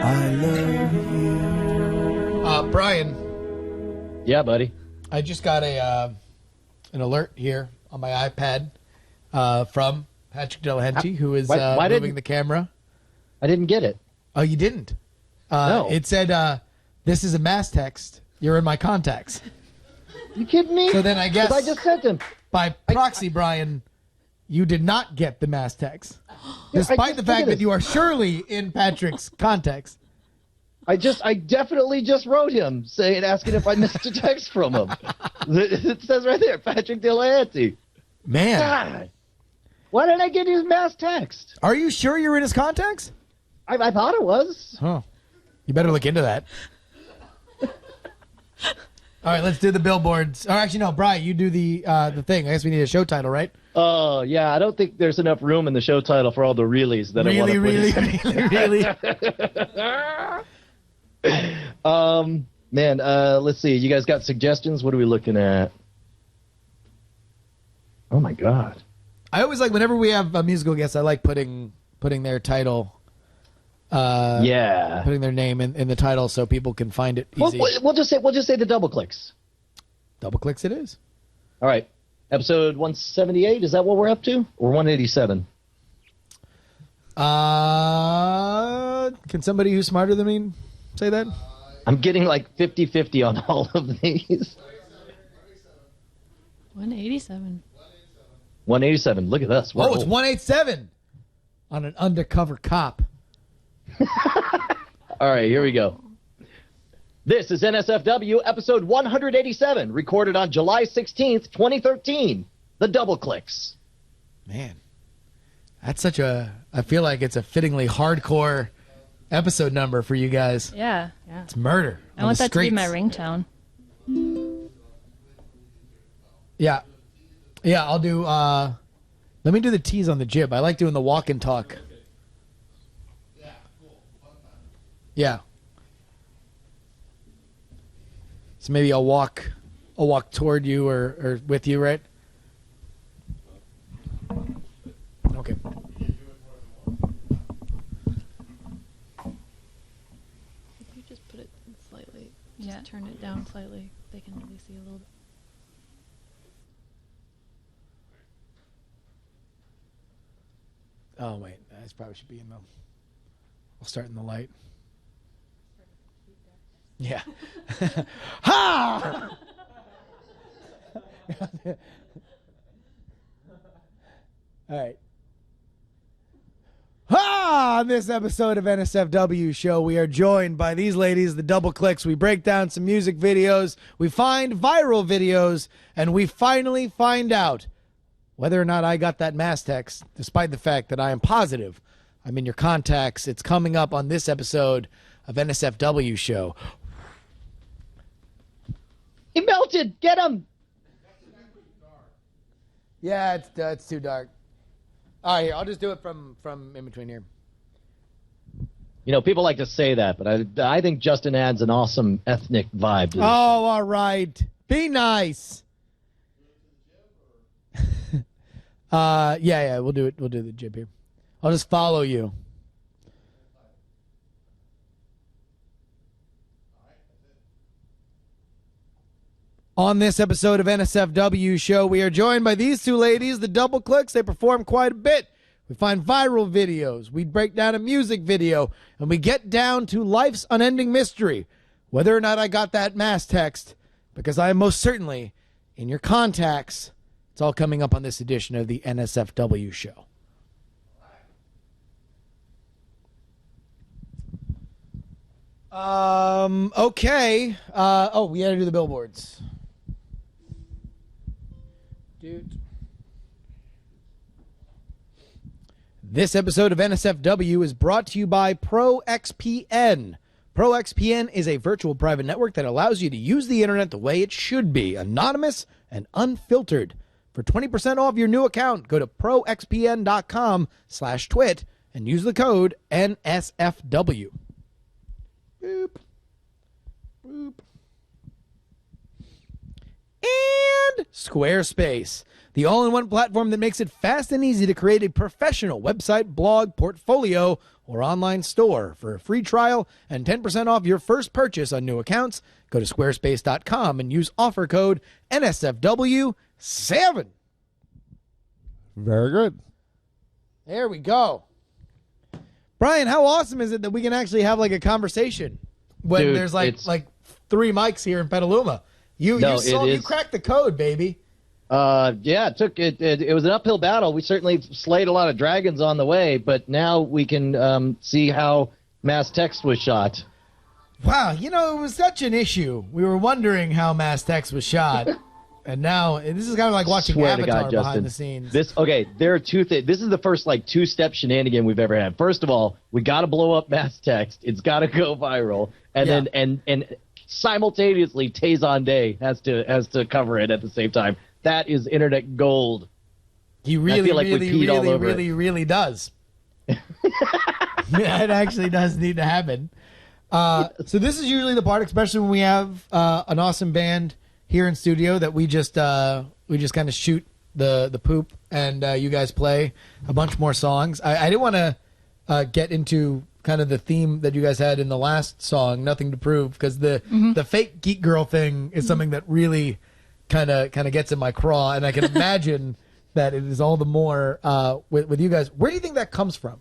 I love you. Brian. Yeah, buddy. I just got an alert here on my iPad from Patrick Delahanty, who is moving the camera. I didn't get it. Oh, you didn't? No. It said, this is a mass text. You're in my contacts. You kidding me? So then I guess I just sent him. By proxy, Brian, you did not get the mass text. Despite the fact that you are surely in Patrick's contacts. I definitely just wrote him asking if I missed a text from him. It says right there, Patrick Delahanty. Man. God. Why didn't I get his mass text? Are you sure you're in his contacts? I thought it was. Oh. You better look into that. All right, let's do the billboards. Or actually, no, Brian, you do the thing. I guess we need a show title, right? Oh, yeah. I don't think there's enough room in the show title for all the reallys that I want to really. Man, let's see. You guys got suggestions? What are we looking at? Oh, my God. I always like, whenever we have a musical guest, I like putting their title. Putting their name in the title so people can find it easy. We'll just say the Doubleclicks. Doubleclicks it is. All right. Episode 178, is that what we're up to? Or 187? Can somebody who's smarter than me say that? I'm getting like 50-50 on all of these. 187. 187. Look at us. It's 187 on an undercover cop. All right, here we go. This is NSFW episode 187, recorded on July 16th, 2013. The Doubleclicks. Man, that's I feel like it's a fittingly hardcore episode number for you guys. Yeah. It's murder. I want that to be my ringtone. Yeah, I'll do, let me do the tease on the jib. I like doing the walk and talk. Yeah. So maybe I'll walk toward you or with you, right? Okay. If you just put it slightly, just turn it down slightly, they can really see a little bit. Oh, wait. This probably should be in the... I'll start in the light. Yeah. Ha! All right. Ha! On this episode of NSFW show, we are joined by these ladies, the Doubleclicks. We break down some music videos, we find viral videos, and we finally find out whether or not I got that mass text, despite the fact that I am positive I'm in your contacts. It's coming up on this episode of NSFW show. He melted. Get him. Yeah, it's too dark. All right, here, I'll just do it from in between here. You know, people like to say that, but I think Justin adds an awesome ethnic vibe to this. Oh, all right. Be nice. Yeah, we'll do it. We'll do the jib here. I'll just follow you. On this episode of NSFW show, we are joined by these two ladies, the Doubleclicks. They perform quite a bit. We find viral videos. We break down a music video, and we get down to life's unending mystery, whether or not I got that mass text, because I am most certainly in your contacts. It's all coming up on this edition of the NSFW show. Okay. We got to do the billboards. Dude. This episode of NSFW is brought to you by ProXPN. ProXPN is a virtual private network that allows you to use the internet the way it should be, anonymous and unfiltered. For 20% off your new account, go to proxpn.com/twit and use the code NSFW. Boop. Boop. and Squarespace, the all-in-one platform that makes it fast and easy to create a professional website, blog, portfolio, or online store. For a free trial and 10% off your first purchase on new accounts, go to squarespace.com and use offer code NSFW7. Very good. There we go. Brian, how awesome is it that we can actually have like a conversation when Dude, there's like 3 mics here in Petaluma? You cracked the code, baby. Yeah, it was an uphill battle. We certainly slayed a lot of dragons on the way, but now we can see how mass text was shot. Wow, it was such an issue. We were wondering how mass text was shot, and now this is kind of like watching Swear Avatar to God, behind Justin, the scenes. There are two things. This is the first two-step shenanigan we've ever had. First of all, we got to blow up mass text. It's got to go viral, and then and simultaneously Tazon Day has to cover it at the same time. That is internet gold. He really does. Yeah, it actually does need to happen. So this is usually the part, especially when we have an awesome band here in studio, that we just kind of shoot the poop and you guys play a bunch more songs. I didn't want to get into kind of the theme that you guys had in the last song, Nothing to Prove, because the fake geek girl thing is something that really kind of gets in my craw, and I can imagine that it is all the more with you guys. Where do you think that comes from?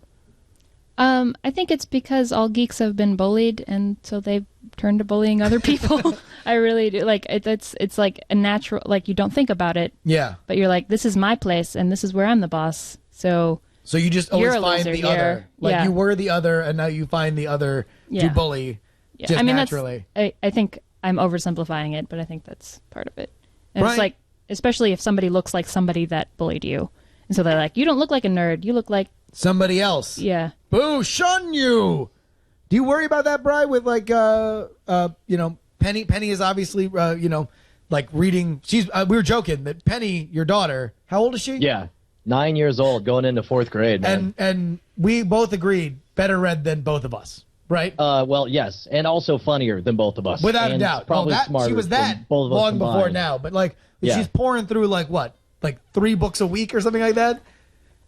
I think it's because all geeks have been bullied, and so they've turned to bullying other people. I really do. Like it's like a natural, like you don't think about it. Yeah. But you're like, this is my place, and this is where I'm the boss. So you just always find the other. Like yeah. You were the other, and now you find the other to bully. Yeah. Just I mean, naturally. I think I'm oversimplifying it, but I think that's part of it. And Brian, it's like, especially if somebody looks like somebody that bullied you, and so they're like, you don't look like a nerd. You look like somebody else. Yeah. Boo! Shun you. Do you worry about that, Bri? With like, Penny. Penny is obviously, like reading. She's. We were joking that Penny, your daughter. How old is she? Yeah, 9 years old, going into 4th grade. Man. And we both agreed, better read than both of us, right? Well, yes, and also funnier than both of us, without and a doubt. Probably smarter. She was that than both of us long combined. before now, but like she's pouring through like 3 books a week or something like that.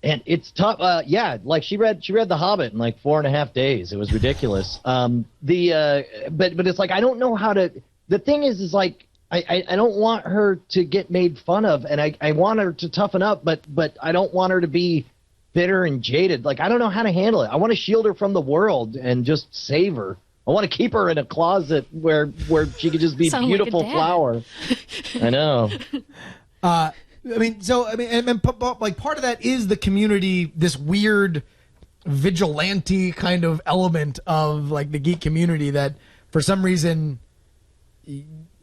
And it's tough. Like she read The Hobbit in like 4.5 days. It was ridiculous. But it's like I don't know how to. The thing is like I don't want her to get made fun of, and I want her to toughen up, but I don't want her to be bitter and jaded. Like I don't know how to handle it. I want to shield her from the world and just save her. I want to keep her in a closet where she could just be a beautiful flower. I know. And part of that is the community, this weird vigilante kind of element of like the geek community that for some reason,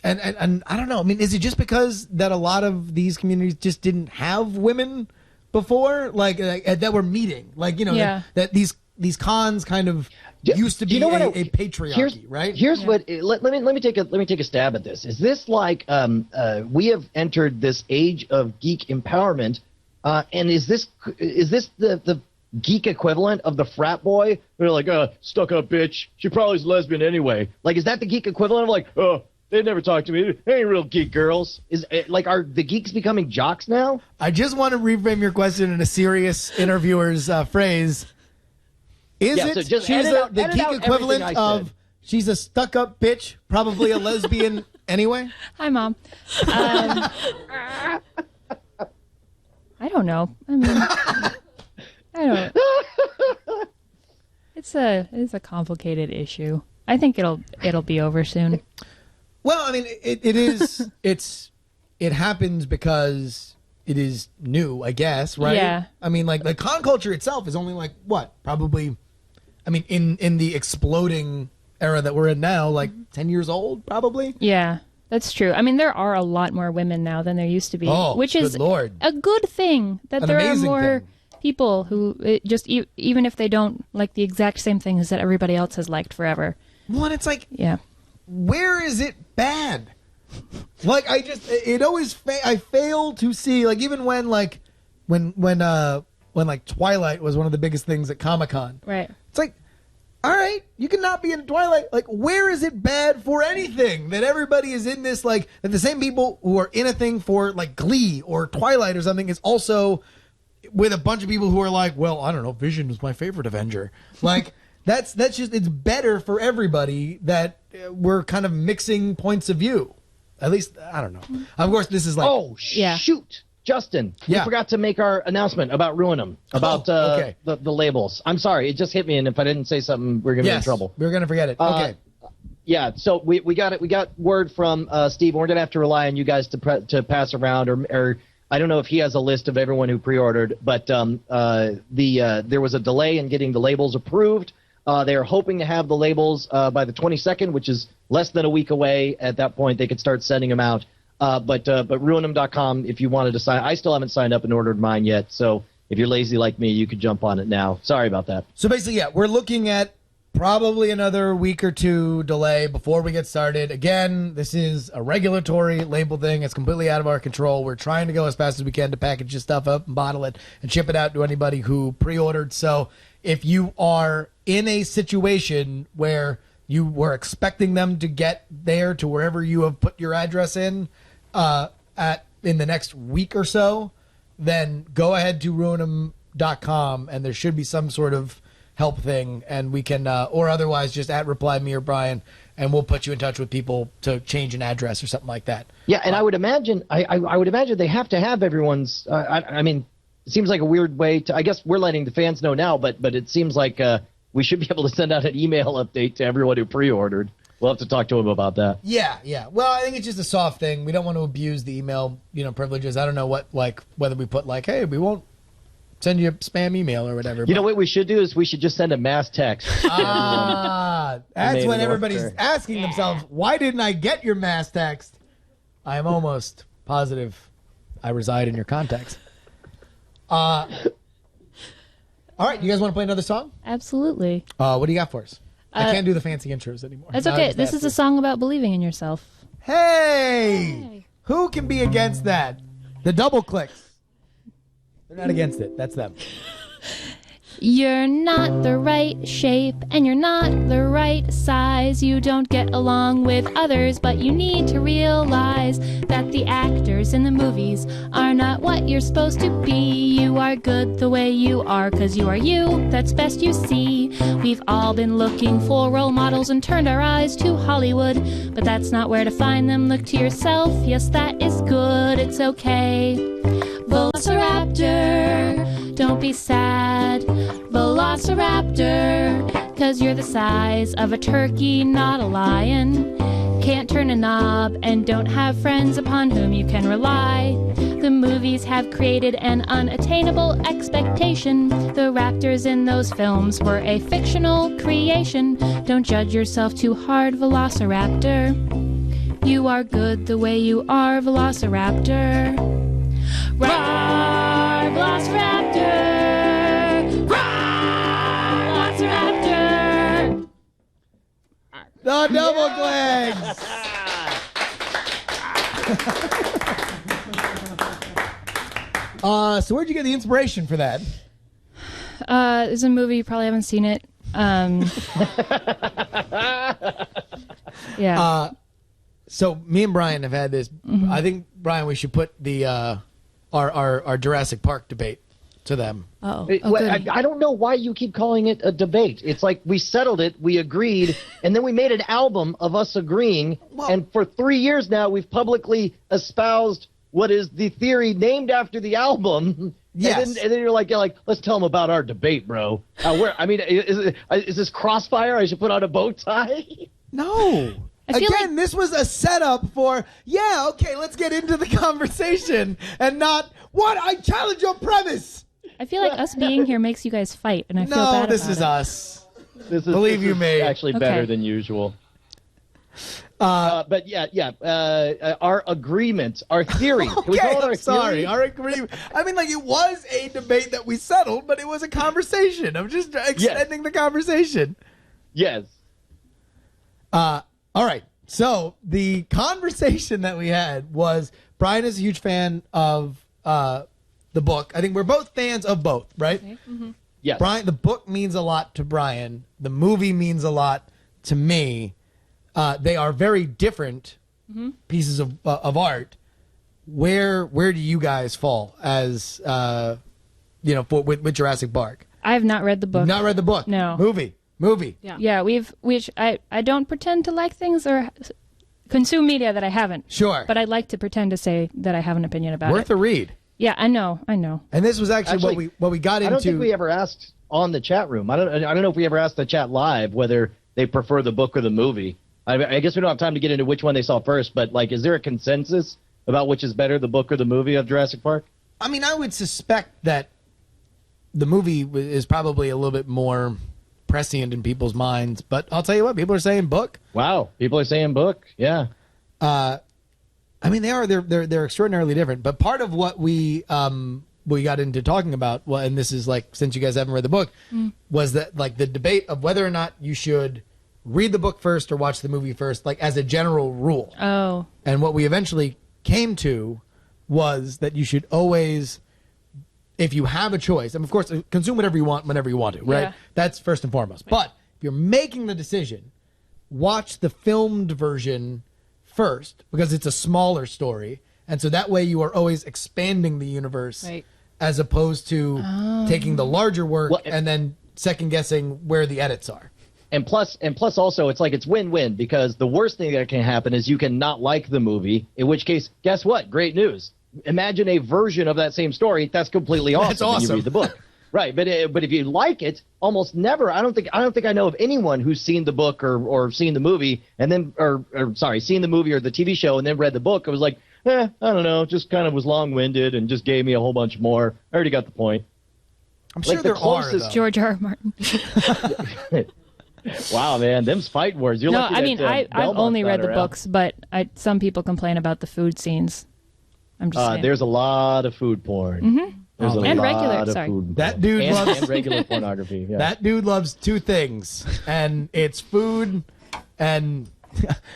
and I don't know. I mean, is it just because that a lot of these communities just didn't have women before, like that were meeting, like that these cons kind of used to be a patriarchy, right? Here's what. Let me take a stab at this. Is this like we have entered this age of geek empowerment, and is this the geek equivalent of the frat boy? They're like, stuck up bitch. She probably is lesbian anyway. Like, is that the geek equivalent of like, they never talk to me. They ain't real geek girls. Are the geeks becoming jocks now? I just want to reframe your question in a serious interviewer's phrase. Is it she's the geek equivalent of she's a stuck-up bitch, probably a lesbian anyway? Hi, Mom. I don't know. I mean, I don't. It's a complicated issue. I think it'll be over soon. Well, I mean, it is. It happens because it is new, I guess, right? Yeah. I mean, like the con culture itself is only like what, probably. I mean, in the exploding era that we're in now, like 10 years old, probably. Yeah, that's true. I mean, there are a lot more women now than there used to be, which is a good thing. That there are more people who just even if they don't like the exact same things that everybody else has liked forever. Well, it's like, where is it bad? Like it always I fail to see, like even when like Twilight was one of the biggest things at Comic-Con. Right. It's like all right, you cannot be in Twilight. Like, where is it bad for anything that everybody is in this, like, that the same people who are in a thing for, like, Glee or Twilight or something is also with a bunch of people who are like, well, I don't know, Vision is my favorite Avenger. Like, that's just, it's better for everybody that we're kind of mixing points of view. At least, I don't know. Of course, this is like... shoot. Justin, we forgot to make our announcement about Ruin'em, about the labels. I'm sorry, it just hit me, and if I didn't say something, we're going to be in trouble. We're going to forget it. Okay. Yeah, so we got it. We got word from Steve. We're going to have to rely on you guys to pass around, or I don't know if he has a list of everyone who pre-ordered, but there was a delay in getting the labels approved. They are hoping to have the labels by the 22nd, which is less than a week away. At that point, they could start sending them out. But ruinem.com, if you wanted to sign, I still haven't signed up and ordered mine yet. So if you're lazy like me, you could jump on it now. Sorry about that. So basically, we're looking at probably another week or two delay before we get started. Again, this is a regulatory label thing. It's completely out of our control. We're trying to go as fast as we can to package this stuff up and bottle it and ship it out to anybody who pre-ordered. So if you are in a situation where you were expecting them to get there to wherever you have put your address in the next week or so, then go ahead to ruinem.com and there should be some sort of help thing, and we can or otherwise just at reply me or Brian, and we'll put you in touch with people to change an address or something like that. Yeah, and I would imagine I would imagine they have to have everyone's. I mean, it seems like a weird way to. I guess we're letting the fans know now, but it seems like we should be able to send out an email update to everyone who pre-ordered. We'll have to talk to him about that. Yeah. Well, I think it's just a soft thing. We don't want to abuse the email, privileges. I don't know whether we put like, hey, we won't send you a spam email or whatever. You know what we should do is we should just send a mass text. That's when everybody's asking themselves, why didn't I get your mass text? I am almost positive I reside in your contacts. All right, you guys want to play another song? Absolutely. What do you got for us? I can't do the fancy intros anymore. That's okay. This is a song about believing in yourself. Hey! Who can be against that? The Doubleclicks. They're not against it. That's them. You're not the right shape and you're not the right size. You don't get along with others, but you need to realize that the actors in the movies are not what you're supposed to be. You are good the way you are, 'cause you are you. That's best you see. We've all been looking for role models and turned our eyes to Hollywood, but that's not where to find them. Look to yourself. Yes, that is good. It's okay. Velociraptor, don't be sad. Velociraptor, 'cause you're the size of a turkey, not a lion. Can't turn a knob and don't have friends upon whom you can rely. The movies have created an unattainable expectation. The raptors in those films were a fictional creation. Don't judge yourself too hard, Velociraptor. You are good the way you are, Velociraptor. Roar, Velociraptor! Roar, Velociraptor! The Doubleclicks! So where'd you get the inspiration for that? There's a movie, you probably haven't seen it. Yeah. So me and Brian have had this. Mm-hmm. I think, Brian, we should put the our Jurassic Park debate to them. I don't know why you keep calling it a debate. It's like we settled it, we agreed, and then we made an album of us agreeing. Well, and for 3 years now, we've publicly espoused what is the theory named after the album. Yes. And then you're like, let's tell them about our debate, bro. Is this Crossfire? I should put on a bow tie? No. Again, this was a setup for, let's get into the conversation and not, what? I challenge your premise. I feel like us being here makes you guys fight, and I feel bad about it. No, this is us. Believe you me. Actually better than usual. Our agreement, our theory. Can we call it our theory? Our agreement. I mean, it was a debate that we settled, but it was a conversation. I'm just extending the conversation. Yes. All right. So the conversation that we had was Brian is a huge fan of the book. I think we're both fans of both, right? Okay. Mm-hmm. Yes. Brian, the book means a lot to Brian. The movie means a lot to me. They are very different pieces of art. Where do you guys fall as with Jurassic Park? I have not read the book. You've not read the book? No. Movie. Yeah, I don't pretend to like things or consume media that I haven't. Sure. But I'd like to pretend to say that I have an opinion about it. Worth a read. Yeah, I know. And this was actually what we got into. I don't think we ever asked on the chat room. I don't know if we ever asked the chat live whether they prefer the book or the movie. I guess we don't have time to get into which one they saw first, but like, is there a consensus about which is better, the book or the movie of Jurassic Park? I mean, I would suspect that the movie is probably a little bit more prescient in people's minds, but I'll tell you what, people are saying book. Wow, people are saying book. Yeah. I mean, they're extraordinarily different. But part of what we got into talking about, well, and this is like, since you guys haven't read the book, was that like the debate of whether or not you should read the book first or watch the movie first, like as a general rule. Oh. And what we eventually came to was that you should always, if you have a choice, and of course, consume whatever you want whenever you want to, right? Yeah. That's first and foremost. Right. But if you're making the decision, watch the filmed version first, because it's a smaller story. And so that way you are always expanding the universe, right, as opposed to taking the larger work and then second guessing where the edits are. And plus also, it's like it's win-win, because the worst thing that can happen is you can not like the movie, in which case, guess what? Great news. Imagine a version of that same story that's completely awesome. That's awesome. When you read the book. Right, but if you like it, almost never. I don't think I know of anyone who's seen the book or seen the movie and then seen the movie or the TV show and then read the book. It was like, I don't know, just kind of was long-winded and just gave me a whole bunch more. I already got the point. I'm sure there are, though. George R. R. Martin. Wow, man, them's fight words. You're no, I mean, I've only read the books, but some people complain about the food scenes. I'm just saying. There's a lot of food porn. Mm-hmm. There's a and lot regular, of sorry. food That dude loves and regular pornography. Yeah. That dude loves two things, and it's food, and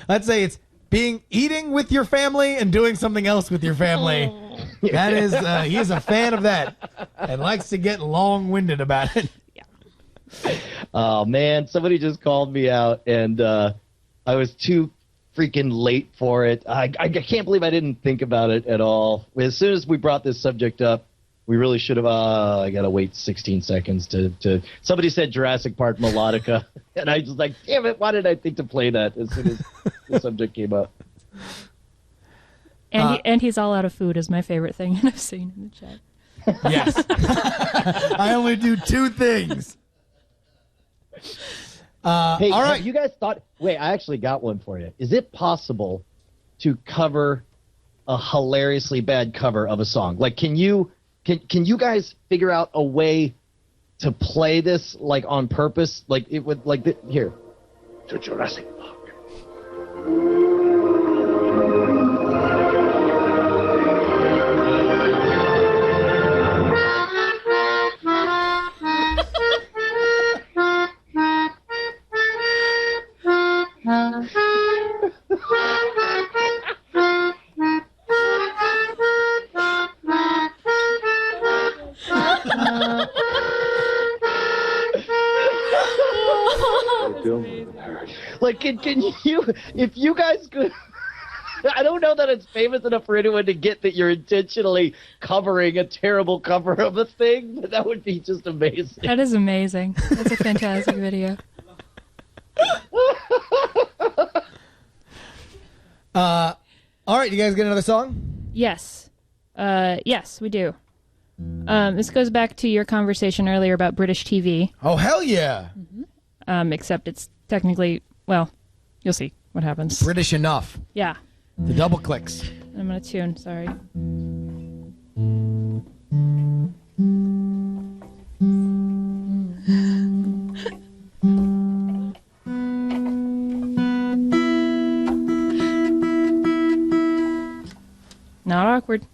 let's say it's eating with your family and doing something else with your family. That is, he's a fan of that and likes to get long-winded about it. Oh man, somebody just called me out, and I was too freaking late for it. I can't believe I didn't think about it at all. As soon as we brought this subject up, we really should have. I gotta wait 16 seconds to. Somebody said Jurassic Park melodica, and I was like, damn it! Why did I think to play that as soon as the subject came up? And he's all out of food is my favorite thing, and I've seen in the chat. Yes, I only do two things. Hey, all right. have you guys thought? Wait, I actually got one for you. Is it possible to cover a hilariously bad cover of a song? Like, can you guys figure out a way to play this like on purpose? Like it would here to Jurassic Park. Like, can you, if you guys could, I don't know that it's famous enough for anyone to get that you're intentionally covering a terrible cover of a thing, but that would be just amazing. That is amazing. That's a fantastic video. All right, you guys get another song? Yes. Yes, we do. This goes back to your conversation earlier about British TV. Oh, hell yeah. Except it's technically, well, you'll see what happens. British enough. Yeah. The Doubleclicks. I'm going to tune, sorry. Not awkward.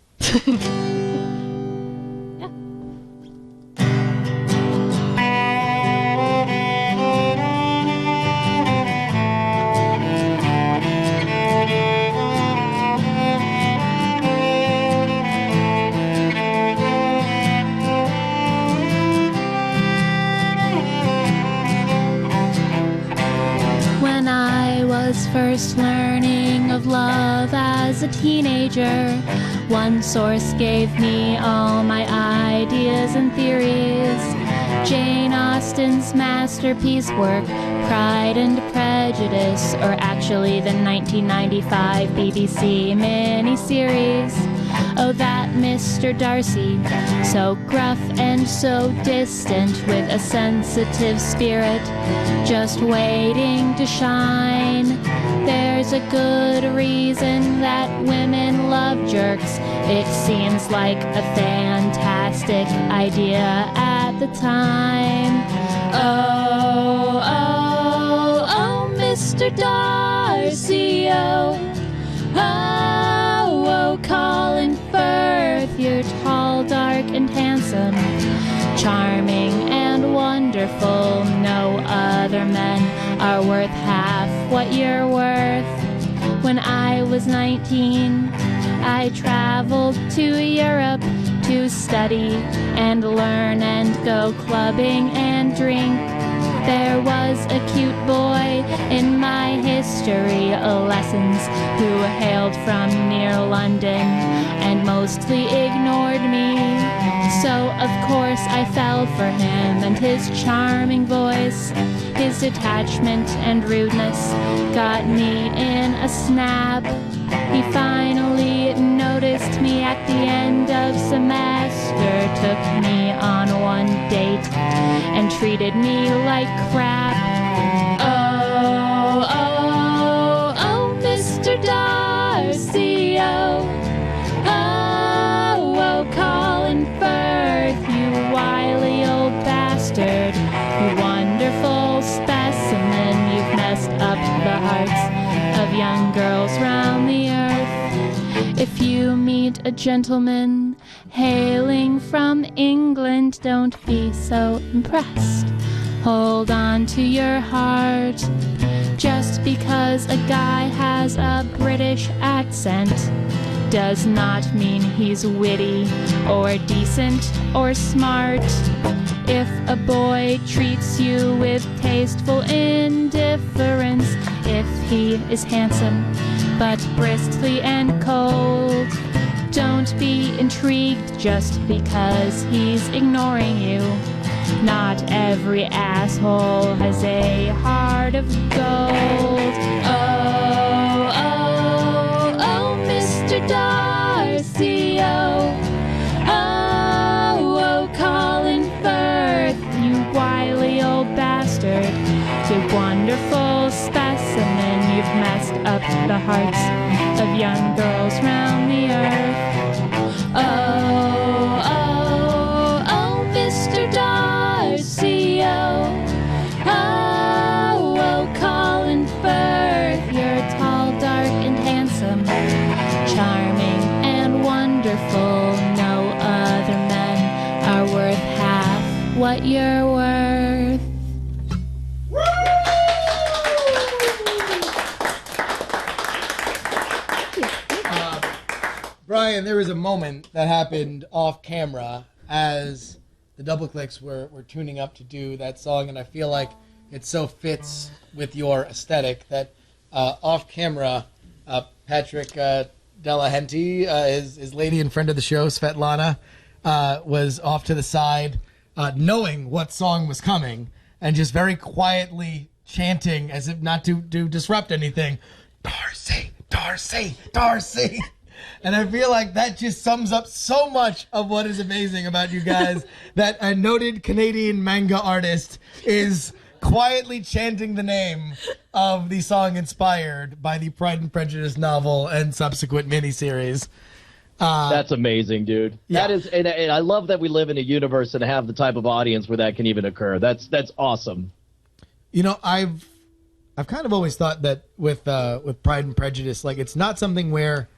was first learning of love as a teenager, one source gave me all my ideas and theories. Jane Austen's masterpiece work, Pride and Prejudice, or actually the 1995 BBC miniseries. Oh, that Mr. Darcy, so gruff and so distant, with a sensitive spirit, just waiting to shine. There's a good reason that women love jerks. It seems like a fantastic idea at the time. Oh, oh, oh, Mr. Darcy, oh, oh, oh, Colin Firth, you're tall, dark, and handsome, charming and wonderful. No other men are worth half what you're worth. When I was 19, I traveled to Europe to study and learn and go clubbing and drink. There was a cute boy in my history lessons who hailed from near London and mostly ignored me. So of course I fell for him and his charming voice. His detachment and rudeness got me in a snap. He finally noticed me at the end of semester, took me on one date, and treated me like crap. Oh, oh, oh, Mr. Darcy, oh, oh, oh, Colin Firth, you wily old bastard, you wonderful specimen, you've messed up the hearts of young girls round the earth. If you meet a gentleman hailing from England, don't be so impressed. Hold on to your heart. Just because a guy has a British accent does not mean he's witty or decent or smart. If a boy treats you with tasteful indifference, if he is handsome but bristly and cold, don't be intrigued just because he's ignoring you. Not every asshole has a heart of gold. Oh, oh, oh, Mr. Darcy, oh, oh, oh, Colin Firth, you wily old bastard, you wonderful specimen, you've messed up the hearts of young girls round the earth. Oh, oh, oh, Mr. Darcy, oh, oh, oh, Colin Firth, you're tall, dark, and handsome, charming and wonderful. No other men are worth half what you're worth. Brian, there was a moment that happened off camera as the Doubleclicks were tuning up to do that song, and I feel like it so fits with your aesthetic that off camera, Patrick Delahunty, his lady and friend of the show, Svetlana, was off to the side, knowing what song was coming, and just very quietly chanting, as if not to disrupt anything, Darcy, Darcy, Darcy. And I feel like that just sums up so much of what is amazing about you guys, that a noted Canadian manga artist is quietly chanting the name of the song inspired by the Pride and Prejudice novel and subsequent miniseries. That's amazing, dude. Yeah. That is, and I love that we live in a universe and have the type of audience where that can even occur. That's awesome. You know, I've kind of always thought that with Pride and Prejudice, like, it's not something where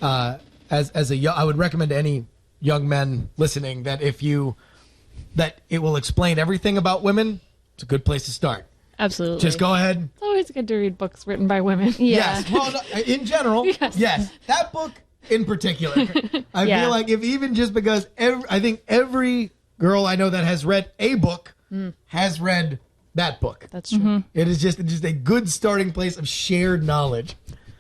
I would recommend to any young men listening that that it will explain everything about women. It's a good place to start. Absolutely. Just go ahead. It's always good to read books written by women. Yeah. Yes. Well, no, in general, yes. That book in particular. I feel like if even just because I think every girl I know that has read a book has read That book. That's true. It is just a good starting place of shared knowledge.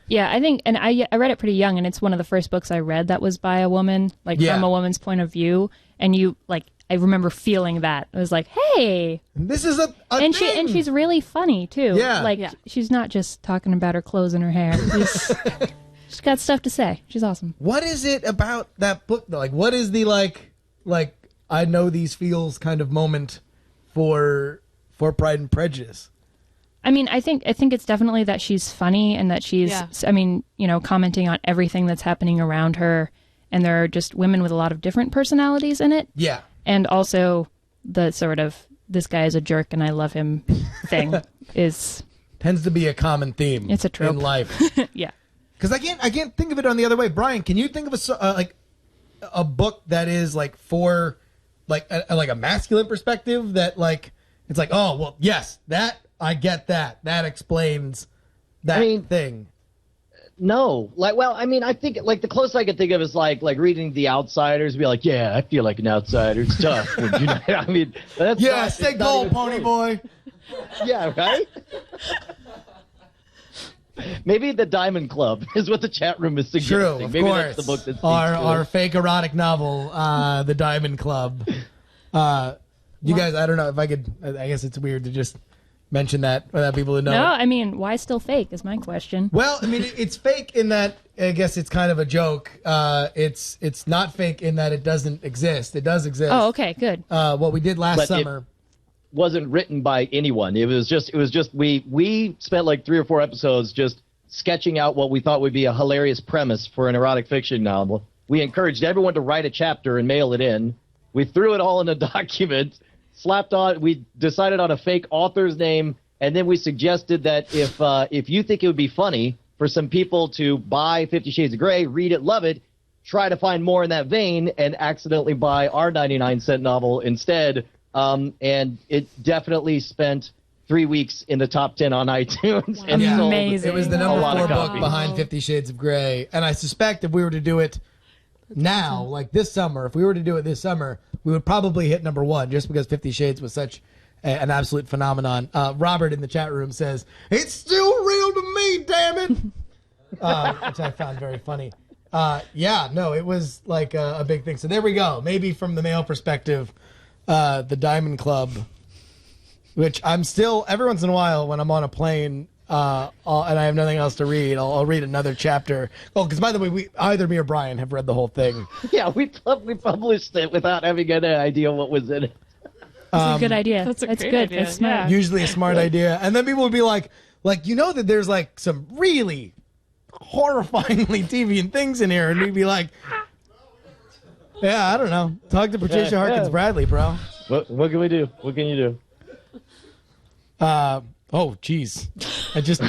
Yeah, I think, and I read it pretty young, and it's one of the first books I read that was by a woman, like from a woman's point of view. And I remember feeling that. It was like, hey, this is a and thing. and she's really funny too. Yeah, she's not just talking about her clothes and her hair. She's got stuff to say. She's awesome. What is it about that book though? Like, what is the like I know these feels kind of moment for Pride and Prejudice? I mean, I think it's definitely that she's funny and that she's, I mean, commenting on everything that's happening around her. And there are just women with a lot of different personalities in it. Yeah. And also the sort of, this guy is a jerk and I love him thing tends to be a common theme. It's a trope in life. Yeah. Because I can't think of it on the other way. Brian, can you think of a book that is like for like a masculine perspective that like it's like, oh well, yes, that I get that explains that thing. No, I think like the closest I could think of is like reading The Outsiders, be like, yeah, I feel like an outsider. It's tough. I mean, that's stay gold, pony boy. Yeah, right. Maybe The Diamond Club is what the chat room is suggesting. True, of Maybe course. that's the book that's our fake erotic novel, The Diamond Club. You guys, I don't know if I could. I guess it's weird to just mention that without people to know. No, I mean, why still fake is my question. Well, I mean, it's fake in that I guess it's kind of a joke. It's not fake in that it doesn't exist. It does exist. Oh, okay, good. What we did last summer wasn't written by anyone. It was just we spent like 3 or 4 episodes just sketching out what we thought would be a hilarious premise for an erotic fiction novel. We encouraged everyone to write a chapter and mail it in. We threw it all in a document, we decided on a fake author's name, and then we suggested that if you think it would be funny for some people to buy 50 Shades of Grey, read it, love it, try to find more in that vein, and accidentally buy our 99-cent novel instead. And it definitely spent 3 weeks in the top 10 on iTunes. And amazing. It was the number 4 book behind 50 Shades of Grey. And I suspect if we were to do it now, like this summer, if we were to do it this summer, we would probably hit number 1 just because 50 Shades was such an absolute phenomenon. Robert in the chat room says, it's still real to me, damn it. Which I found very funny. It was like a big thing. So there we go. Maybe from the male perspective, the Diamond Club, which I'm still every once in a while when I'm on a plane and I have nothing else to read, I'll read another chapter. Oh, because by the way, either me or Brian have read the whole thing. Yeah, we published it without having any idea what was in it. That's a good idea. That's good. idea. That's smart. Usually a smart idea, and then people would be like that there's like some really horrifyingly deviant things in here, and we'd be like. Yeah, I don't know. Talk to Patricia Harkins Bradley, bro. What can we do? What can you do? Oh, geez. I just...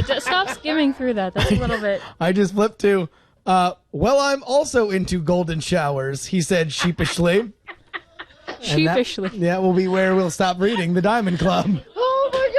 just stop skimming through that. That's a little bit... I just flipped to, well, I'm also into golden showers, he said sheepishly. Sheepishly. That will be where we'll stop reading The Diamond Club. Oh, my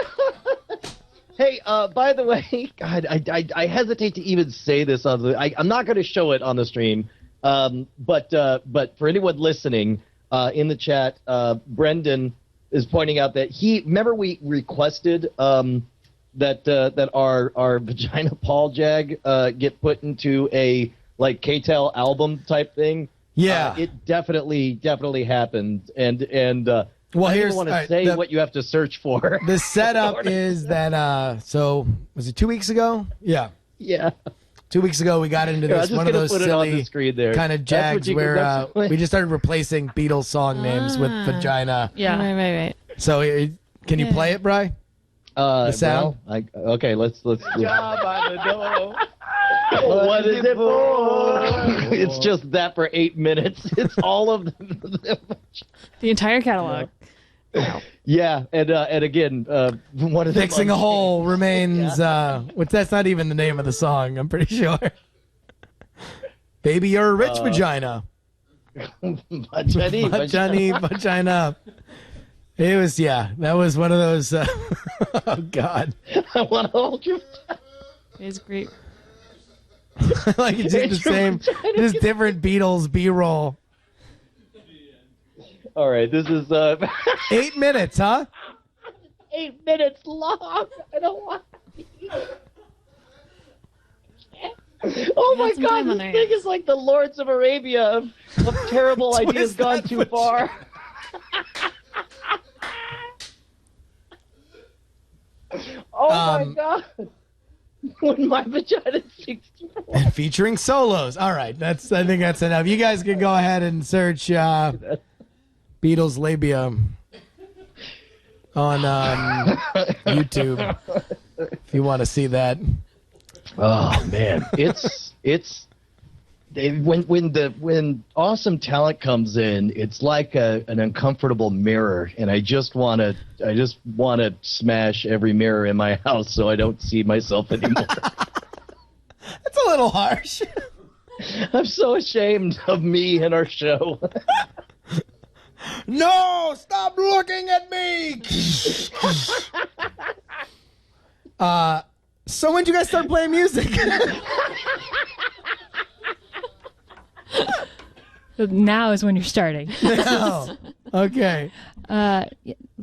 God. Hey, by the way, God, I hesitate to even say this on the... I'm not going to show it on the stream. But for anyone listening, in the chat, Brendan is pointing out that remember we requested, that our Vagina Paul Jag, get put into a like K-Tel album type thing. Yeah. It definitely happened. And well, I here's don't want to say what you have to search for. The setup is that, so was it 2 weeks ago? Yeah. Yeah. 2 weeks ago, we got into this one of those silly kind of jags where we just started replacing Beatles song names with vagina. Yeah, right. So, can you play it, Bri? The sound. Well, okay, let's. What is it for? It's just that for 8 minutes. It's all of the entire catalog. Wow. Yeah, and again, one of the Fixing a Hole remains, which that's not even the name of the song, I'm pretty sure. Baby, you're a rich vagina. Vagina. It was, that was one of those, oh, God. I want to hold you. It's great. Like it's just the same, just different Beatles B-roll. All right, this is 8 minutes, huh? 8 minutes long. I don't want to eat it. Oh my God, this thing is like the Lords of Arabia of terrible ideas gone too far. Oh my God. When my vagina's 64. And featuring solos. All right, I think that's enough. You guys can go ahead and search Beatles labia on YouTube if you want to see that. Oh man, when awesome talent comes in, it's like an uncomfortable mirror, and I just want to smash every mirror in my house so I don't see myself anymore. That's a little harsh. I'm so ashamed of me and our show. No, stop looking at me. So when did you guys start playing music? Now is when you're starting. Oh, okay.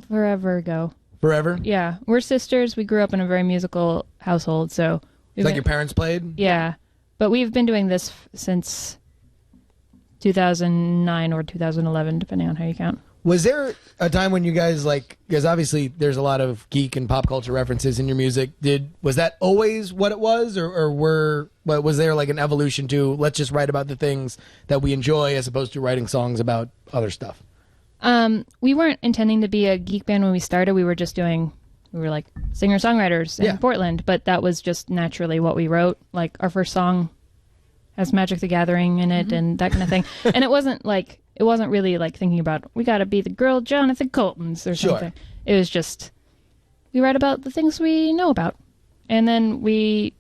Forever ago. Forever? Yeah. We're sisters. We grew up in a very musical household, so... It's like your parents played? Yeah. But we've been doing this since 2009 or 2011, depending on how you count. Was there a time when you guys, like, because obviously there's a lot of geek and pop culture references in your music. Was that always what it was, or was there like an evolution to let's just write about the things that we enjoy as opposed to writing songs about other stuff? We weren't intending to be a geek band when we started. We were like singer-songwriters in Portland, but that was just naturally what we wrote. Like our first song has Magic the Gathering in it and that kind of thing. And it wasn't really like thinking about, we got to be the girl Jonathan Colton's or something. It was just, we write about the things we know about. And then we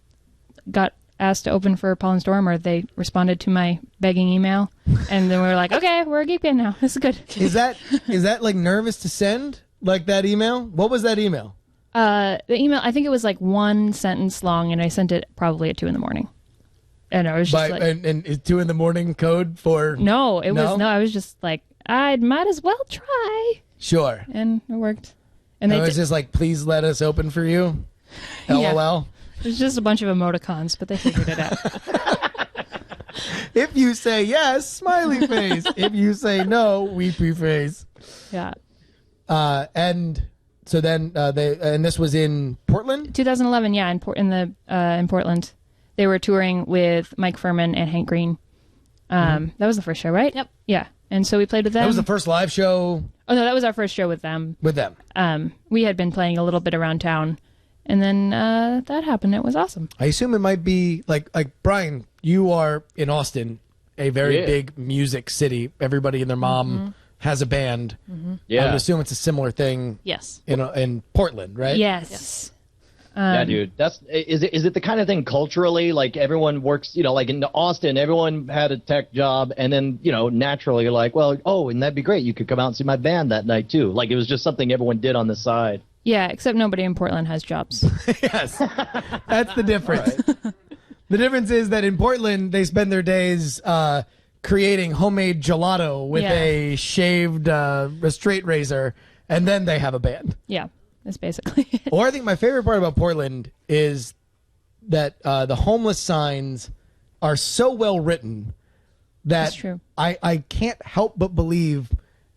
got asked to open for Paul and Storm, or they responded to my begging email. And then we were like, okay, we're a geek band now. This is good. Is that like nervous to send, like that email? What was that email? The email, I think it was like 1 sentence long, and I sent it probably at 2 a.m. And I was just and is 2 a.m. code for... No, I was just like, I might as well try. Sure. And it worked. And it was just like, please let us open for you? LOL? Yeah. It was just a bunch of emoticons, but they figured it out. If you say yes, smiley face. If you say no, weepy face. Yeah. And so then and this was in Portland? 2011, yeah, in Portland. They were touring with Mike Furman and Hank Green. That was the first show, right? Yep. Yeah. And so we played with them. That was the first live show? Oh, no, that was our first show with them. With them. We had been playing a little bit around town. And then that happened. It was awesome. I assume it might be, like Brian, you are in Austin, a very big music city. Everybody and their mom has a band. Yeah. I would assume it's a similar thing. Yes. In Portland, right? Yes. Yeah, dude. Is it the kind of thing culturally, like everyone works, like in Austin, everyone had a tech job, and then, naturally you're like, well, and that'd be great. You could come out and see my band that night too. Like it was just something everyone did on the side. Yeah, except nobody in Portland has jobs. Yes. That's the difference. Right. The difference is that in Portland, they spend their days creating homemade gelato with a shaved a straight razor, and then they have a band. Yeah. That's basically it. Or I think my favorite part about Portland is that the homeless signs are so well written that That's true. I can't help but believe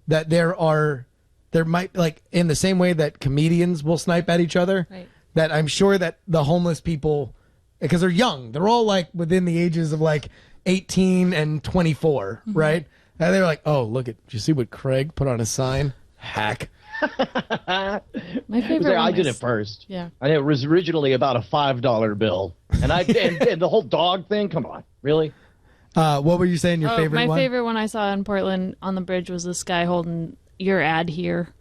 that there might, like, in the same way that comedians will snipe at each other, right, that I'm sure that the homeless people, because they're young, they're all like within the ages of like 18 and 24, right? And they're like, oh, look, did you see what Craig put on his sign? Hack. My favorite. I did it first. Yeah, and it was originally about a $5 bill, and and the whole dog thing. Come on, really? What were you saying? Your favorite my one? My favorite one I saw in Portland on the bridge was this guy holding "Your ad here,"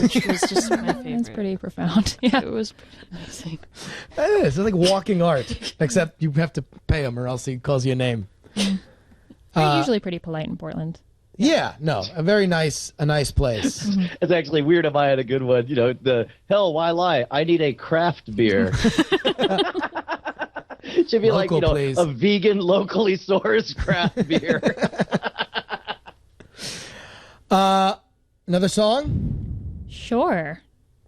which was just my favorite. That's pretty profound. Yeah, it was amazing. It is. It's like walking art, except you have to pay him, or else he calls you a name. We're usually pretty polite in Portland. Yeah, no, a nice place. It's actually weird if I had a good one. The hell, why lie? I need a craft beer. Should be Local, like, please. A vegan, locally sourced craft beer. Another song? Sure.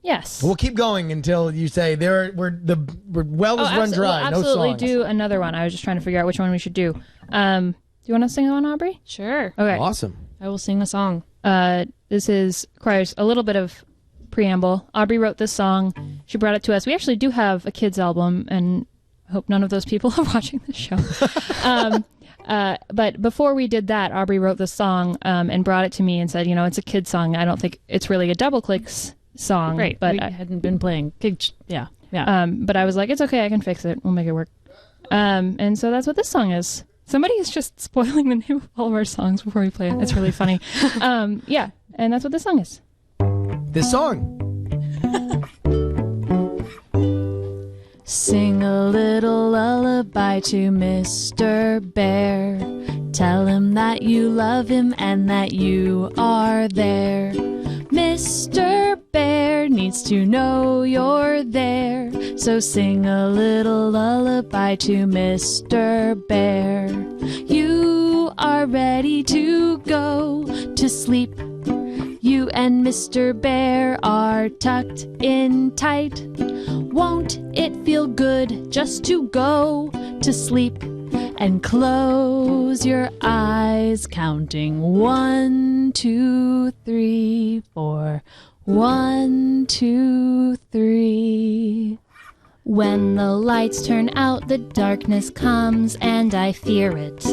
Yes. We'll keep going until you say we're well is run dry. We'll absolutely no songs. do another one. I was just trying to figure out which one we should do. Do you want to sing one, Aubrey? Sure. Okay. Awesome. I will sing a song. This requires a little bit of preamble. Aubrey wrote this song. She brought it to us. We actually do have a kids album, and I hope none of those people are watching this show. But before we did that, Aubrey wrote this song and brought it to me and said, it's a kid song. I don't think it's really a Doubleclicks song. Right. But we hadn't been playing. Yeah. But I was like, it's okay. I can fix it. We'll make it work. And so that's what this song is. Somebody is just spoiling the name of all of our songs before we play it. It's really funny. Yeah. And that's what this song is. This song. Sing a little lullaby to Mr. Bear. Tell him that you love him and that you are there. Mr. Bear needs to know you're there. So sing a little lullaby to Mr. Bear. You are ready to go to sleep. You and Mr. Bear are tucked in tight. Won't it feel good just to go to sleep and close your eyes, counting 1, 2, 3, 4. 1, 2, 3. When the lights turn out, the darkness comes, and I fear it.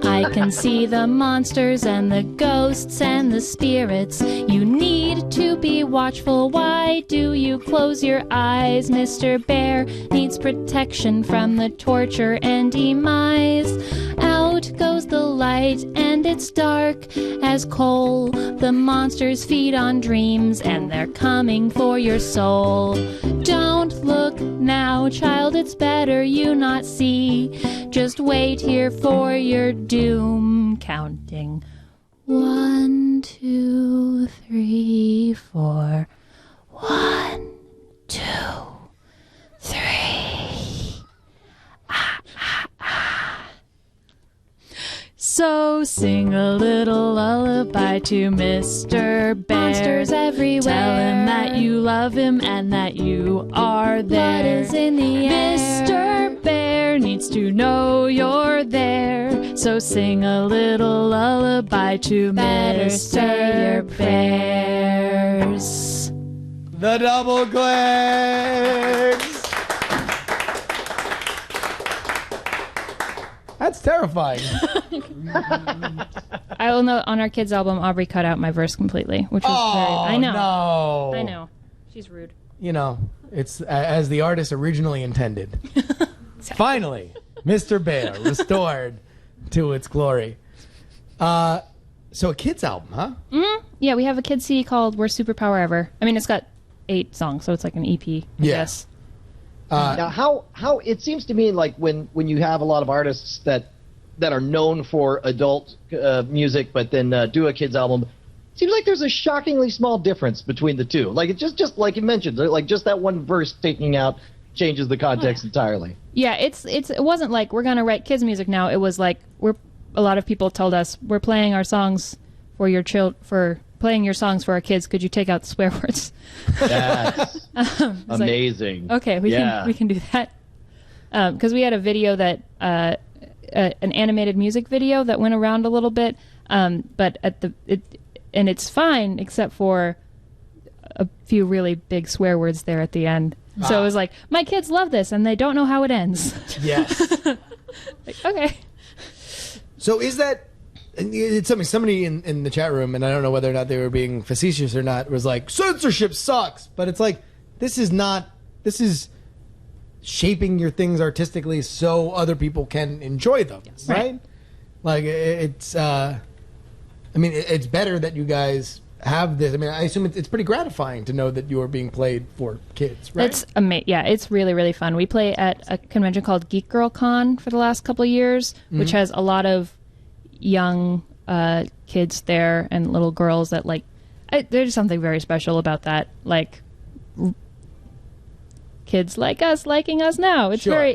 I can see the monsters and the ghosts and the spirits. You need to be watchful. Why do you close your eyes? Mr. Bear needs protection from the torture and demise. Out goes the light and it's dark as coal. The monsters feed on dreams and they're coming for your soul. Don't look now, child, it's better you not see. Just wait here for your doom, counting 1, 2, 3, 4. 1, 2, 3. So sing a little lullaby to Mr. Bear. Monsters everywhere. Tell him that you love him and that you are there. Blood is in the air. Mr. Bear needs to know you're there. So sing a little lullaby to Better Mr. say your Bears. The Doubleclicks. That's terrifying. I will note on our kids' album, Aubrey cut out my verse completely, which was very. I know. No. I know. She's rude. It's as the artist originally intended. Finally, Mr. Bear restored to its glory. So a kids' album, huh? Mm-hmm. Yeah, we have a kids' CD called "Worst Superpower Ever." I mean, it's got 8 songs, so it's like an EP. I guess. Now, how it seems to me like when you have a lot of artists that are known for adult music, but then do a kids album, it seems like there's a shockingly small difference between the two. Like it's just like you mentioned, like just that one verse taking out changes the context entirely. Yeah, it wasn't like we're gonna write kids music now. It was like a lot of people told us we're playing our songs for your playing your songs for our kids. Could you take out the swear words? That's amazing. Like, okay, we can do that. Because we had a video that an animated music video that went around a little bit, but and it's fine except for a few really big swear words there at the end. So it was like, my kids love this and they don't know how it ends. Yes. Like, okay. So is that? It's somebody in the chat room, and I don't know whether or not they were being facetious or not, was like, censorship sucks. But it's like, this is shaping your things artistically so other people can enjoy them, yes, right? Like, it's better that you guys have this. I mean, I assume it's pretty gratifying to know that you are being played for kids, right? It's yeah, it's really, really fun. We play at a convention called Geek Girl Con for the last couple of years, which has a lot of young kids there and little girls that there's something very special about that, like kids like us liking us now. It's very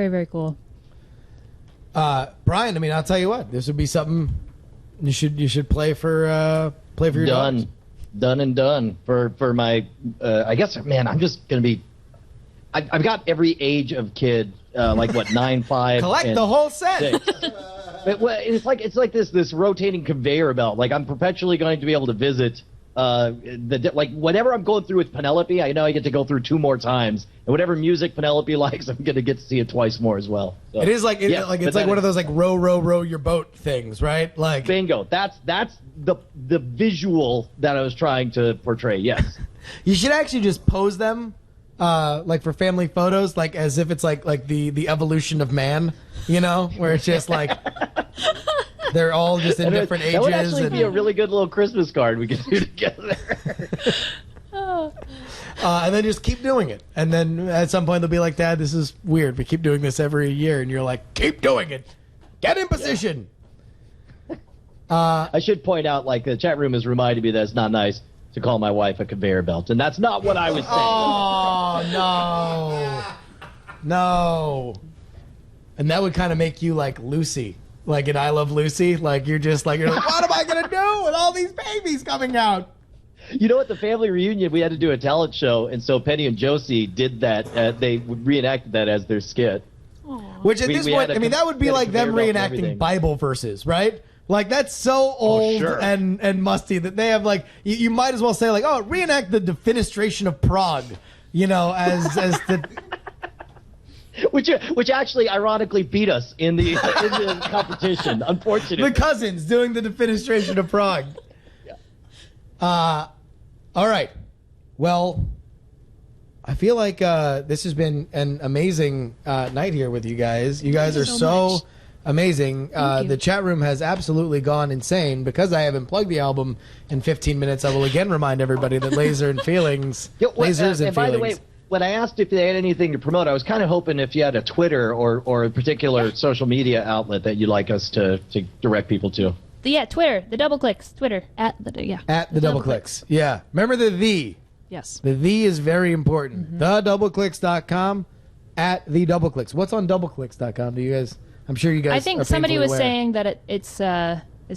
very cool. Brian, I mean, I'll tell you what, this would be something you should play for your Done. daughters. done and done for my. I guess, man, I'm just gonna be. I've got every age of kid, like what 9, 5. Collect the whole set. It's like this rotating conveyor belt. Like I'm perpetually going to be able to visit. Like whatever I'm going through with Penelope, I know I get to go through 2 more times, and whatever music Penelope likes, I'm going to get to see it twice more as well. So, it is like it's like one of those like row your boat things, right? Like bingo. That's the visual that I was trying to portray. Yes. You should actually just pose them, like for family photos, like as if it's like the evolution of man, you know, where it's just like. They're all just in different ages. That would actually be a really good little Christmas card we could do together. And then just keep doing it. And then at some point they'll be like, Dad, this is weird. We keep doing this every year. And you're like, keep doing it. Get in position. I should point out, like, the chat room has reminded me that it's not nice to call my wife a conveyor belt. And that's not what I was saying. Oh, no. No. And that would kind of make you like Lucy. Like in I Love Lucy, like you're like, what am I gonna do with all these babies coming out? You know, at the family reunion, we had to do a talent show, and so Penny and Josie did that. They reenacted that as their skit. Which at this point, I mean, that would be like them reenacting Bible verses, right? Like that's so old and musty that they have like you might as well say like, oh, reenact the defenestration of Prague, you know, as the. Which actually ironically beat us in the competition, unfortunately. The cousins doing the defenestration of Prague. Yeah. All right. Well, I feel like this has been an amazing night here with you guys. You guys are so amazing. The chat room has absolutely gone insane. Because I haven't plugged the album in 15 minutes, I will again remind everybody that Laser and Feelings, Lasers and Feelings. By the way, when I asked if they had anything to promote, I was kind of hoping if you had a Twitter or a particular social media outlet that you'd like us to direct people to. Twitter, the Doubleclicks, Twitter, at the Doubleclicks. Yeah. Remember the. Yes. The is very important. Mm-hmm. TheDoubleclicks.com, at the Doubleclicks. What's on Doubleclicks.com? Do you guys? I'm sure you guys. I think somebody was saying that it's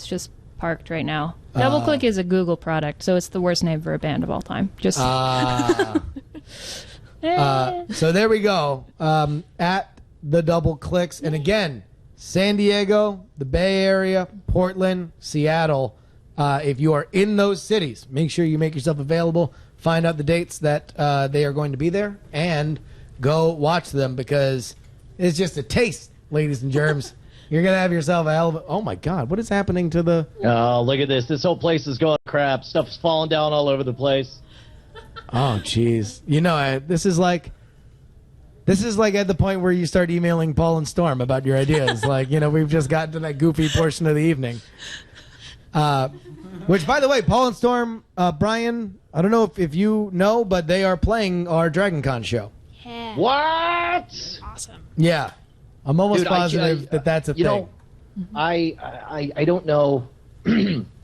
just parked right now. DoubleClick is a Google product, so it's the worst name for a band of all time. Just. So there we go. At the Doubleclicks, and again, San Diego, the Bay Area, Portland, Seattle. If you are in those cities, make sure you make yourself available. Find out the dates that they are going to be there, and go watch them because it's just a taste, ladies and germs. You're gonna have yourself a hell of a. Oh my God, what is happening to the? Oh, look at this! This whole place is going to crap. Stuff's falling down all over the place. Oh, jeez. You know, this is like at the point where you start emailing Paul and Storm about your ideas. Like, you know, we've just gotten to that goofy portion of the evening. Which, by the way, Paul and Storm, Brian, I don't know if you know, but they are playing our Dragon Con show. Yeah. What? Awesome. Yeah. I'm almost positive that's a thing. Know, I don't know.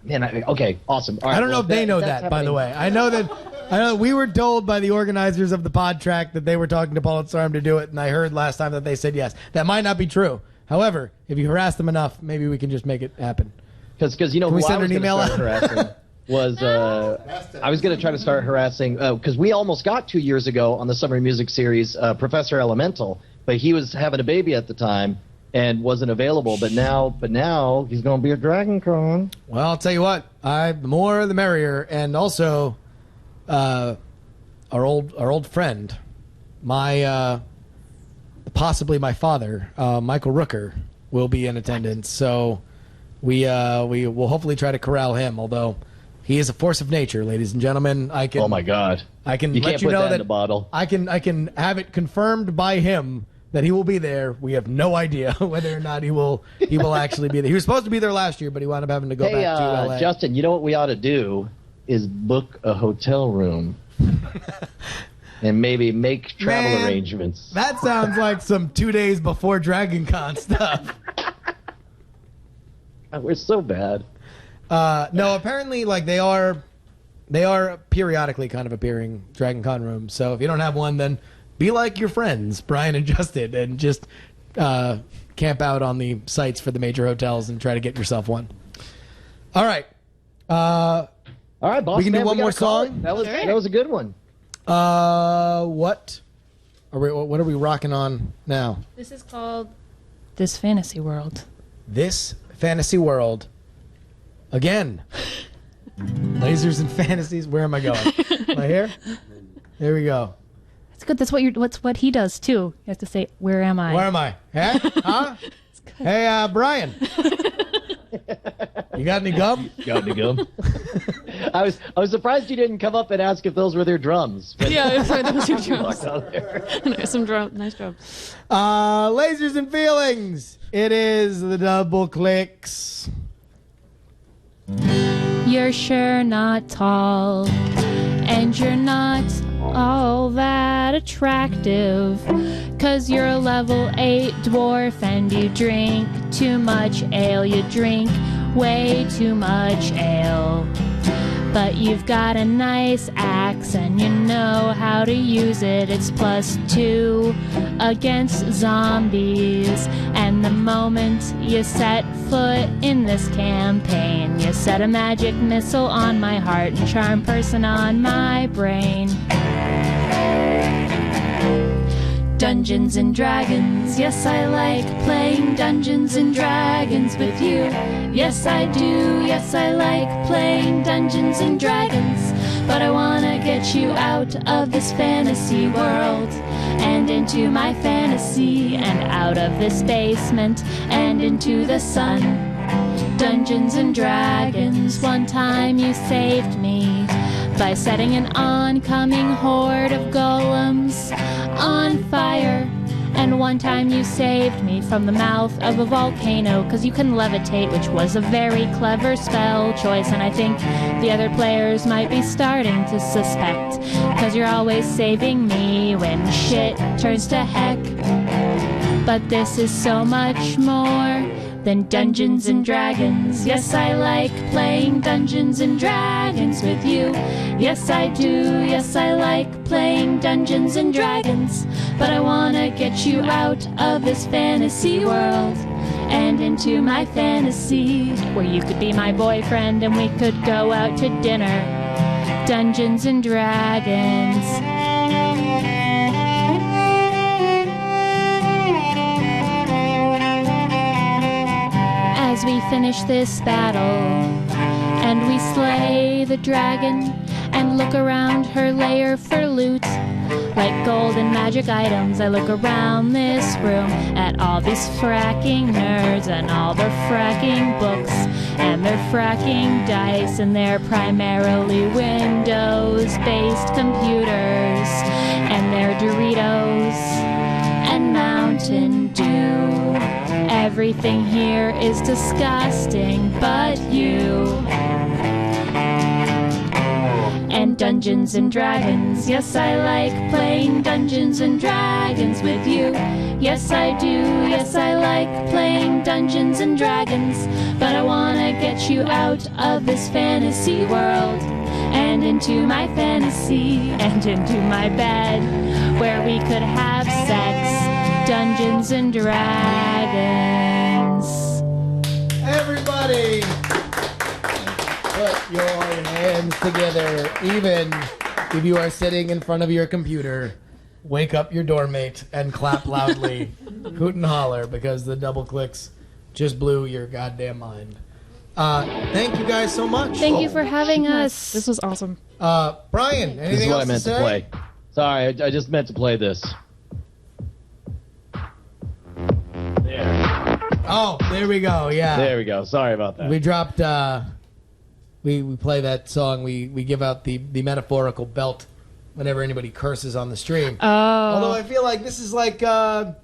Man, okay, awesome. All right, I don't know if they know that, by the way. I know we were told by the organizers of the pod track that they were talking to Paul and Storm to do it, and I heard last time that they said yes. That might not be true. However, if you harass them enough, maybe we can just make it happen. Because you know, can we who send I was an email out? Harassing was I was going to try to start harassing because we almost got 2 years ago on the Summer Music Series Professor Elemental, but he was having a baby at the time and wasn't available. But now he's going to be at Dragon Con. Well, I'll tell you what, the more the merrier, and also our old friend, possibly my father, Michael Rooker, will be in attendance. So we will hopefully try to corral him. Although he is a force of nature, ladies and gentlemen. Oh my God! I can you let can't you put know that that in the bottle. I can have it confirmed by him that he will be there. We have no idea whether or not he will actually be there. He was supposed to be there last year, but he wound up having to go back to LA. Justin, you know what we ought to do is book a hotel room and maybe make travel arrangements. That sounds like some 2 days before Dragon Con stuff. We're so bad. No, apparently, like they are periodically kind of appearing Dragon Con rooms. So if you don't have one, then be like your friends, Brian and Justin, and just camp out on the sites for the major hotels and try to get yourself one. All right. All All right, boss. We can man, do one more song. That was a good one. What are we rocking on now? This is called This Fantasy World. This Fantasy World. Again. Lasers and fantasies. Where am I going? Am I here? There we go. That's good. That's what he does too. You have to say, "Where am I?" Where am I? Huh? Hey, Brian. You got any gum? Got any gum? I was surprised you didn't come up and ask if those were their drums. Yeah, sorry, those are drums. Some nice drums. Lasers and feelings. It is the Doubleclicks. You're sure not tall, and you're not all that attractive, 'cause you're a level 8 dwarf and you drink too much ale. You drink way too much ale. But you've got a nice axe and you know how to use it. It's +2 against zombies. And the moment you set foot in this campaign, you set a magic missile on my heart and charm person on my brain. Dungeons and Dragons, yes I like playing Dungeons and Dragons with you. Yes I do, yes I like playing Dungeons and Dragons. But I wanna get you out of this fantasy world and into my fantasy, and out of this basement and into the sun. Dungeons and Dragons, one time you saved me by setting an oncoming horde of golems on fire. And one time you saved me from the mouth of a volcano, 'cause you can levitate, which was a very clever spell choice. And I think the other players might be starting to suspect, 'cause you're always saving me when shit turns to heck. But this is so much more than Dungeons and Dragons. Yes, I like playing Dungeons and Dragons with you. Yes, I do. Yes, I like playing Dungeons and Dragons. But I wanna get you out of this fantasy world and into my fantasy, where you could be my boyfriend and we could go out to dinner. Dungeons and Dragons. As we finish this battle and we slay the dragon and look around her lair for loot, like gold and magic items, I look around this room at all these fracking nerds and all their fracking books and their fracking dice and their primarily Windows-based computers and their Doritos and Mountain Dew. Everything here is disgusting but you. And Dungeons and Dragons, yes I like playing Dungeons and Dragons with you. Yes I do, yes I like playing Dungeons and Dragons. But I wanna get you out of this fantasy world and into my fantasy and into my bed, where we could have sex. Dungeons and Dragons. Everybody, put your hands together. Even if you are sitting in front of your computer, wake up your doormate and clap loudly, hoot and holler, because the Doubleclicks just blew your goddamn mind. Thank you guys so much. Thank you for having us. This was awesome. Brian, anything This is what I else meant to say? play. Sorry, I just meant to play this. There. Oh, there we go. Yeah. There we go. Sorry about that. We dropped. We play that song. We give out the metaphorical belt whenever anybody curses on the stream. Oh. Although I feel like this is like art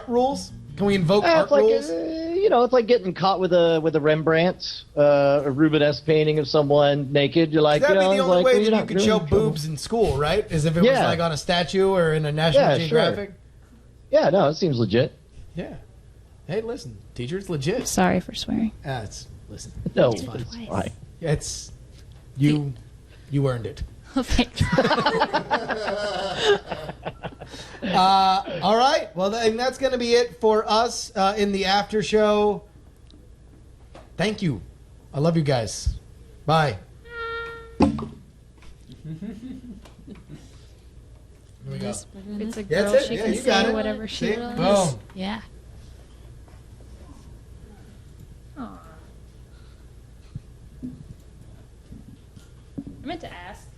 rules. Can we invoke art it's like, rules? it's like getting caught with a Rembrandt, a Rubenesque painting of someone naked. You're like, That'd be the only way you're that you not could really show in trouble. boobs in school, right? As if it was Yeah. like on a statue or in a National Yeah, Geographic. sure. Yeah, no, it seems legit. Yeah. Hey, listen, teacher, it's legit. Sorry for swearing. Listen. No, it's fine. it's fine. It's you earned it. Thanks. All right. Well, that's going to be it for us in the after show. Thank you. I love you guys. Bye. Here we go. It's a Yeah, girl. that's it. She Yeah, can you got say it. whatever she See? wants. Boom. Yeah. Aw. I meant to ask.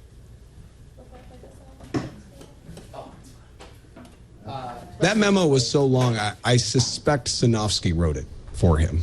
That memo was so long, I suspect Sinofsky wrote it for him.